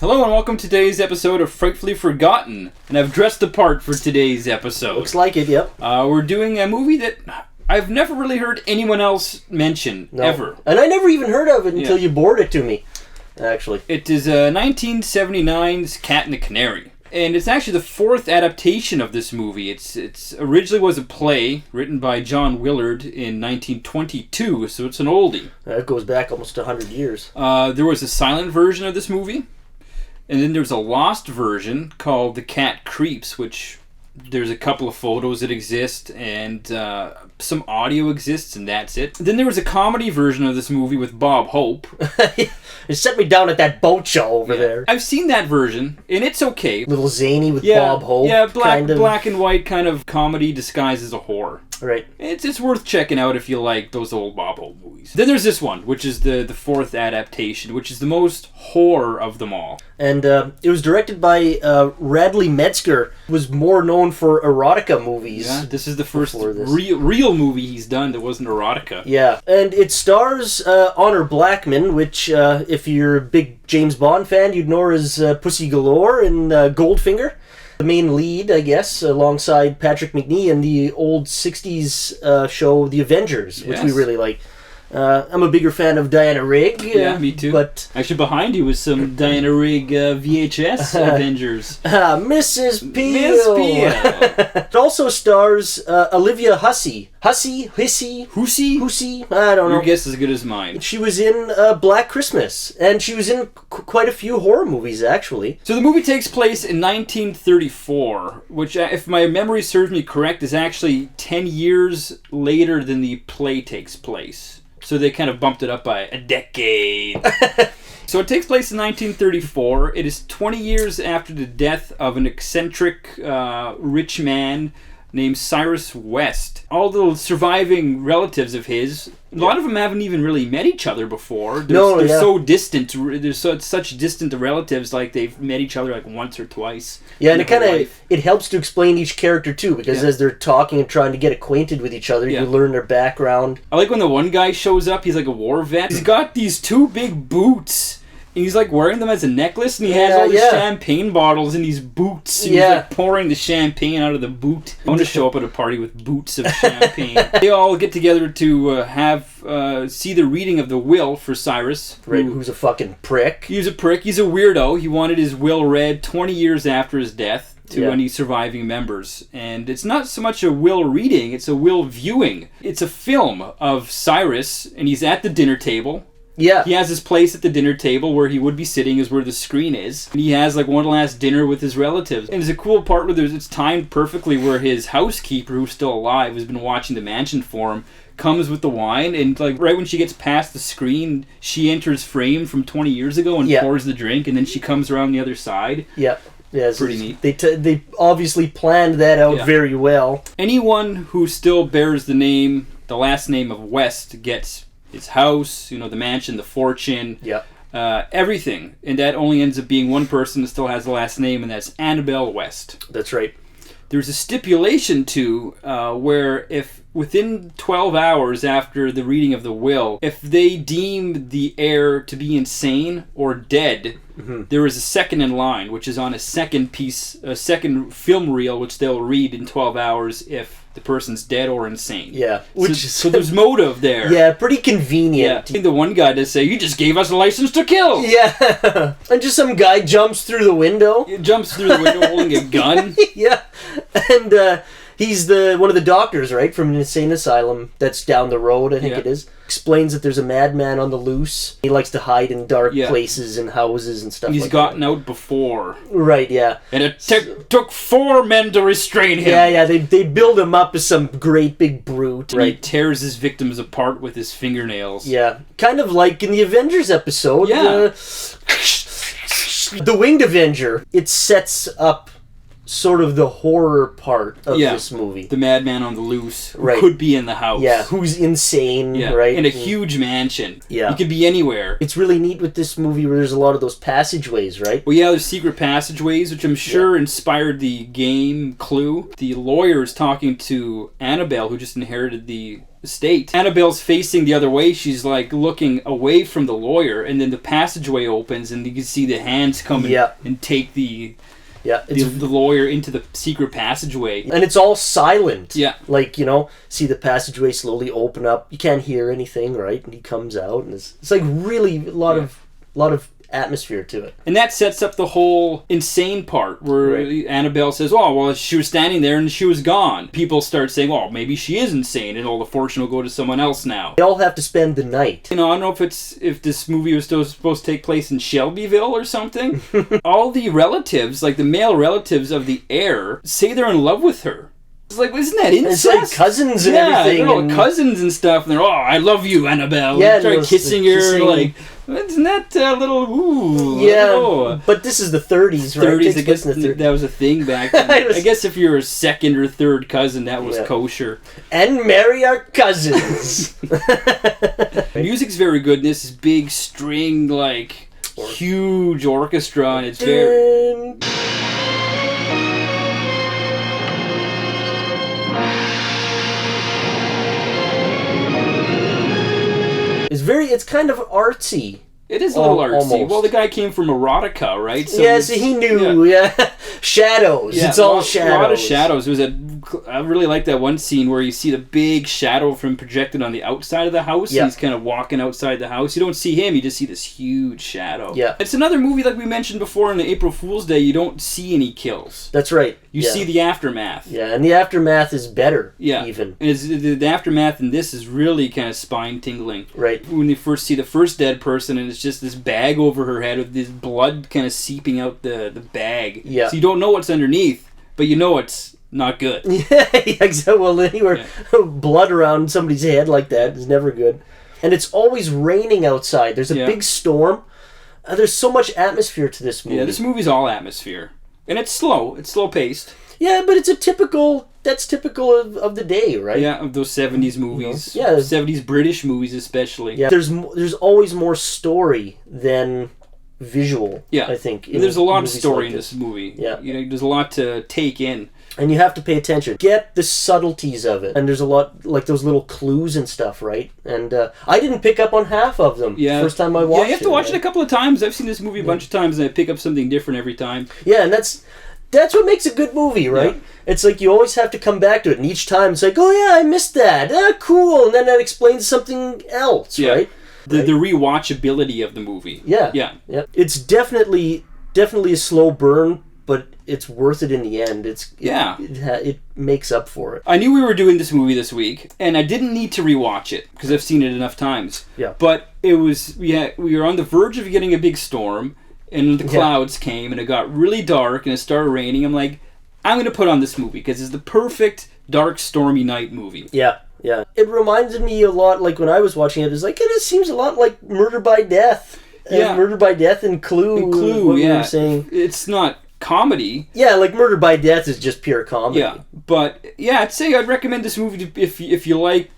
Hello and welcome to today's episode of Frightfully Forgotten. And I've dressed the part for today's episode. Looks like it, yep. We're doing a movie that I've never really heard anyone else mention, ever. And I never even heard of it until you brought it to me, actually. It is 1979's Cat and the Canary. And it's actually the fourth adaptation of this movie. It's originally was a play written by John Willard in 1922, so it's an oldie. That goes back almost 100 years. There was a silent version of this movie. And then there's a lost version called The Cat Creeps, which there's a couple of photos that exist, and some audio exists, and that's it. Then there was a comedy version of this movie with Bob Hope. It set me down at that boat show over there. I've seen that version, and it's okay. Little zany with Bob Hope. Yeah, black and white kind of comedy disguised as a horror. Right. It's worth checking out if you like those old Bob Hope movies. Then there's this one, which is the fourth adaptation, which is the most horror of them all. And it was directed by Radley Metzger, who was more known for erotica movies. Yeah, this is the first real movie he's done that wasn't erotica. Yeah, and it stars Honor Blackman, which, if you're a big James Bond fan, you'd know her as Pussy Galore in Goldfinger. The main lead, I guess, alongside Patrick McNee in the old 60s show The Avengers, which we really like. I'm a bigger fan of Diana Rigg. Yeah, me too. But actually, behind you was some Diana Rigg VHS Avengers. Mrs. Peel. Miss Peel. It also stars Olivia Hussey. Hussey? I don't know. Your guess is as good as mine. She was in Black Christmas, and she was in quite a few horror movies, actually. So the movie takes place in 1934, which, if my memory serves me correct, is actually 10 years later than the play takes place. So they kind of bumped it up by a decade. So it takes place in 1934. It is 20 years after the death of an eccentric rich man named Cyrus West. All the surviving relatives of his, a lot of them haven't even really met each other before. They're so distant. They're such distant relatives, like they've met each other like once or twice. Yeah, and it helps to explain each character too, because as they're talking and trying to get acquainted with each other, you learn their background. I like when the one guy shows up, he's like a war vet. He's got these two big boots. And he's like wearing them as a necklace, and he has all the champagne bottles in these boots. He's like pouring the champagne out of the boot. I want to show up at a party with boots of champagne. They all get together to see the reading of the will for Cyrus. Who's a fucking prick. He's a prick. He's a weirdo. He wanted his will read 20 years after his death to any surviving members. And it's not so much a will reading, it's a will viewing. It's a film of Cyrus, and he's at the dinner table. Yeah. He has his place at the dinner table where he would be sitting is where the screen is. And he has like one last dinner with his relatives. And there's a cool part where it's timed perfectly where his housekeeper, who's still alive, has been watching the mansion for him, comes with the wine, and like right when she gets past the screen, she enters frame from 20 years ago and pours the drink, and then she comes around the other side. Yeah. Yeah, it's pretty neat. They obviously planned that out very well. Anyone who still bears the last name of West gets his house, the mansion, the fortune, everything. And that only ends up being one person that still has the last name, and that's Annabelle West. That's right. There's a stipulation, too, where if within 12 hours after the reading of the will, if they deem the heir to be insane or dead, there is a second in line, which is on a second film reel, which they'll read in 12 hours if the person's dead or insane. Yeah. So there's motive there. Yeah, pretty convenient. Yeah. The one guy does say, "You just gave us a license to kill." Yeah. And just some guy jumps through the window. He jumps through the window holding a gun. Yeah. And he's one of the doctors, right, from an insane asylum that's down the road, I think it is. Explains that there's a madman on the loose. He likes to hide in dark places and houses and stuff He's gotten out before. Right, yeah. And it took 4 men to restrain him. Yeah, they build him up as some great big brute. And he tears his victims apart with his fingernails. Yeah, kind of like in the Avengers episode. Yeah. The Winged Avenger. It sets up sort of the horror part of this movie. The madman on the loose who Right. could be in the house. Yeah, who's insane, right? In a huge mansion. Yeah. He could be anywhere. It's really neat with this movie where there's a lot of those passageways, right? Well, yeah, there's secret passageways, which I'm sure inspired the game Clue. The lawyer is talking to Annabelle, who just inherited the estate. Annabelle's facing the other way. She's like looking away from the lawyer, and then the passageway opens, and you can see the hands come and take the lawyer into the secret passageway. And it's all silent. Yeah. Like, see the passageway slowly open up. You can't hear anything, right? And he comes out, and it's like really a lot of atmosphere to it. And that sets up the whole insane part where Annabelle says, oh, well, she was standing there and she was gone. People start saying, well, maybe she is insane and all the fortune will go to someone else now. They all have to spend the night. I don't know if this movie was still supposed to take place in Shelbyville or something. All the relatives, like the male relatives of the heir, say they're in love with her. It's like, isn't that incest? It's like cousins and everything. Yeah, they're all cousins and stuff. And they're, oh, I love you, Annabelle. Yeah, and start kissing her. Like, isn't that a little, ooh. Yeah, but this is the 30s, right? 30s, I guess that was a thing back then. I guess if you're a second or third cousin, that was kosher. And marry our cousins. Music's very good. And this is big string, like, huge orchestra, and it's very... It's kind of artsy. It is a little artsy. Almost. Well, the guy came from erotica, right? So he knew. Yeah. Shadows. Yeah, it's all shadows. A lot of shadows. I really like that one scene where you see the big shadow from projected on the outside of the house. Yeah. He's kind of walking outside the house. You don't see him. You just see this huge shadow. Yeah. It's another movie like we mentioned before in the April Fool's Day. You don't see any kills. That's right. You see the aftermath. Yeah, and the aftermath is better. Yeah. Even. And the aftermath in this is really kind of spine tingling. Right. When you first see the first dead person and it's just this bag over her head with this blood kind of seeping out the bag. Yeah. So you don't know what's underneath, but you know it's not good. Yeah, exactly. Well, anywhere blood around somebody's head like that is never good. And it's always raining outside. There's a big storm. There's so much atmosphere to this movie. Yeah, this movie's all atmosphere. And it's slow. It's slow-paced. Yeah, but it's typical of the day, right? Yeah, of those 70s movies. Yeah. 70s British movies especially. Yeah, there's always more story than visual, I think. There's a lot of story in this movie. Yeah. There's a lot to take in. And you have to pay attention. Get the subtleties of it. And there's a lot, like those little clues and stuff, right? And I didn't pick up on half of them the first time I watched it. Yeah, you have to watch it a couple of times. I've seen this movie a bunch of times and I pick up something different every time. Yeah, and that's what makes a good movie, right? Yeah. It's like you always have to come back to it, and each time it's like, oh yeah, I missed that. Cool, and then that explains something else, right? The rewatchability of the movie. Yeah. It's definitely a slow burn, but it's worth it in the end. It makes up for it. I knew we were doing this movie this week, and I didn't need to rewatch it because I've seen it enough times. Yeah. But it was we were on the verge of getting a big storm. And the clouds came, and it got really dark, and it started raining. I'm like, I'm going to put on this movie, because it's the perfect dark, stormy night movie. Yeah. It reminded me a lot, like when I was watching it, it seems a lot like Murder by Death. Murder by Death and Clue. What we were saying. It's not comedy. Yeah, like Murder by Death is just pure comedy. Yeah, but I'd recommend this movie if you like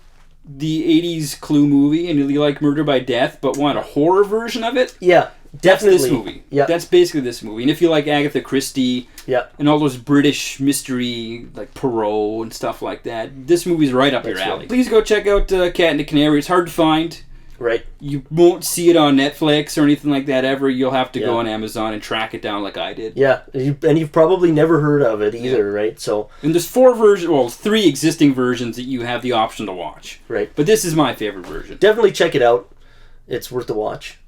the 80s Clue movie, and you like Murder by Death, but want a horror version of it. Yeah. Definitely. That's this movie. Yeah. That's basically this movie. And if you like Agatha Christie and all those British mystery, like Poirot and stuff like that, this movie's right up your alley. Right. Please go check out Cat and the Canary. It's hard to find. Right. You won't see it on Netflix or anything like that ever. You'll have to go on Amazon and track it down like I did. Yeah. And you've probably never heard of it either, right? So. And there's 3 existing versions that you have the option to watch. Right. But this is my favorite version. Definitely check it out. It's worth a watch.